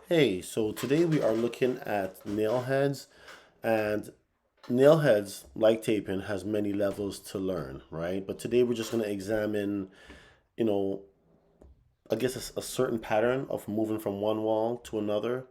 Hey, so today we are looking at nail heads, and nail heads, like taping, has many levels to learn, right? But today we're just going to examine, you know, I guess a certain pattern of moving from one wall to another.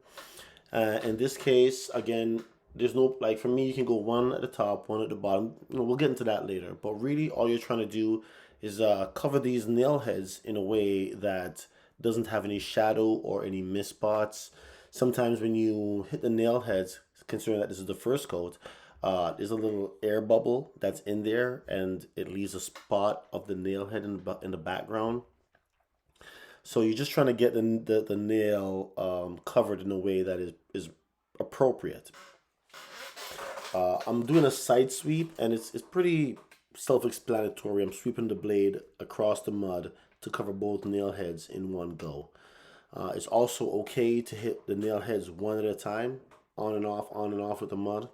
In this case, again, there's no, like for me, you can go one at the top, one at the bottom. We'll get into that later. But really, all you're trying to do is cover these nail heads in a way that doesn't have any shadow or any miss spots. Sometimes when you hit the nail heads, considering that this is the first coat, there's a little air bubble that's in there, and it leaves a spot of the nail head in the background. So you're just trying to get the nail covered in a way that is appropriate. I'm doing a side sweep, and it's pretty self-explanatory. I'm sweeping the blade across the mud to cover both nail heads in one go. It's also okay to hit the nail heads one at a time, on and off with the mud.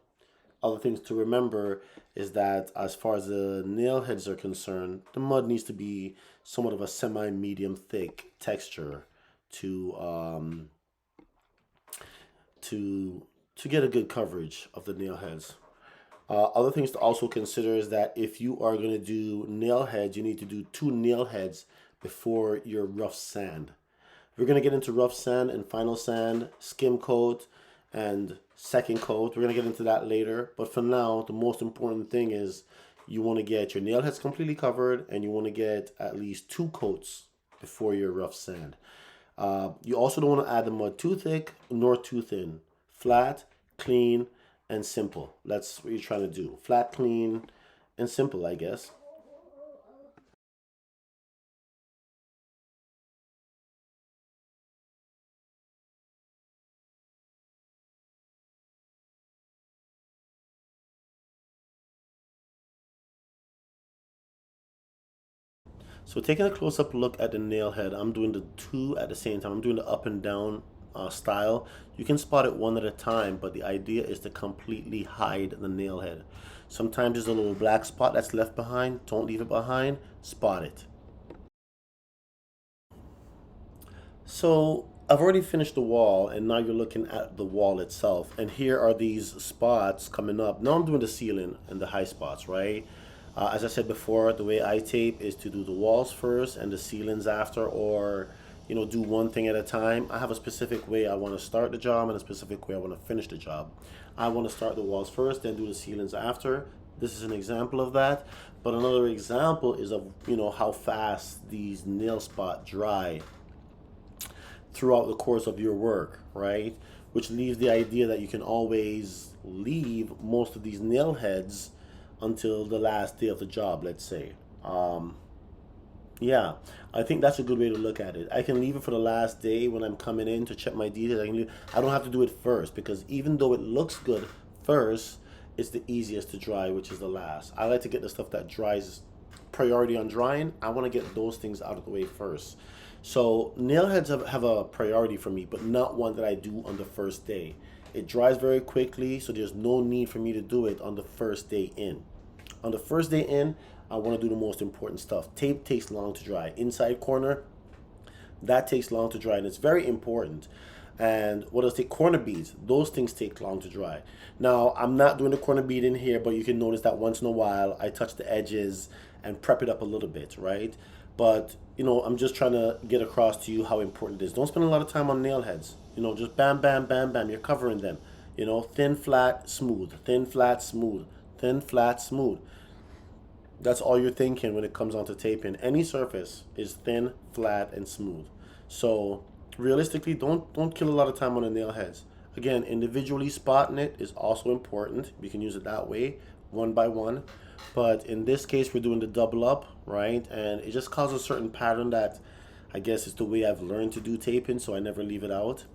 Other things to remember is that as far as the nail heads are concerned, the mud needs to be somewhat of a semi-medium thick texture to to get a good coverage of the nail heads. Other things to also consider is that if you are going to do nail heads, you need to do two nail heads before your rough sand. We're going to get into rough sand and final sand, skim coat, and second coat. We're going to get into that later. But for now, the most important thing is you want to get your nail heads completely covered, and you want to get at least two coats before your rough sand. You also don't want to add the mud too thick nor too thin. Flat, clean, and simple. That's what you're trying to do. Flat, clean, and simple, I guess. So taking a close-up look at the nail head, I'm doing the two at the same time. I'm doing the up and down style. You can spot it one at a time, but the idea is to completely hide the nail head. Sometimes there's a little black spot that's left behind. Don't leave it behind. Spot it. So I've already finished the wall, and now you're looking at the wall itself. And here are these spots coming up. Now I'm doing the ceiling and the high spots, right? As I said before, the way I tape is to do the walls first and the ceilings after, or do one thing at a time. I have a specific way I want to start the job and a specific way I want to finish the job. I want to start the walls first, then do the ceilings after. This is an example of that. But another example is of how fast these nail spot dry throughout the course of your work, right? Which leaves the idea that you can always leave most of these nail heads until the last day of the job, let's say. Um, yeah, I think that's a good way to look at it. I can leave it for the last day when I'm coming in to check my details. I don't have to do it first because even though it looks good first, it's the easiest to dry, which is the last. I like to get the stuff that dries priority on drying. I want to get those things out of the way first. So nail heads have a priority for me, but not one that I do on the first day. It dries very quickly, so there's no need for me to do it on the first day in. On the first day in, I want to do the most important stuff. Tape takes long to dry. Inside corner, that takes long to dry, and it's very important. And what does take corner beads? Those things take long to dry. Now, I'm not doing the corner bead in here, but you can notice that once in a while I touch the edges and prep it up a little bit, right? But, I'm just trying to get across to you how important it is. Don't spend a lot of time on nail heads. Just bam, bam, bam, bam. You're covering them. Thin, flat, smooth, thin, flat, smooth, thin, flat, smooth. That's all you're thinking when it comes onto taping. Any surface is thin, flat, and smooth. So realistically, don't kill a lot of time on the nail heads. Again, individually spotting it is also important. You can use it that way, one by one. But in this case, we're doing the double up, right? And it just causes a certain pattern that I guess is the way I've learned to do taping, so I never leave it out.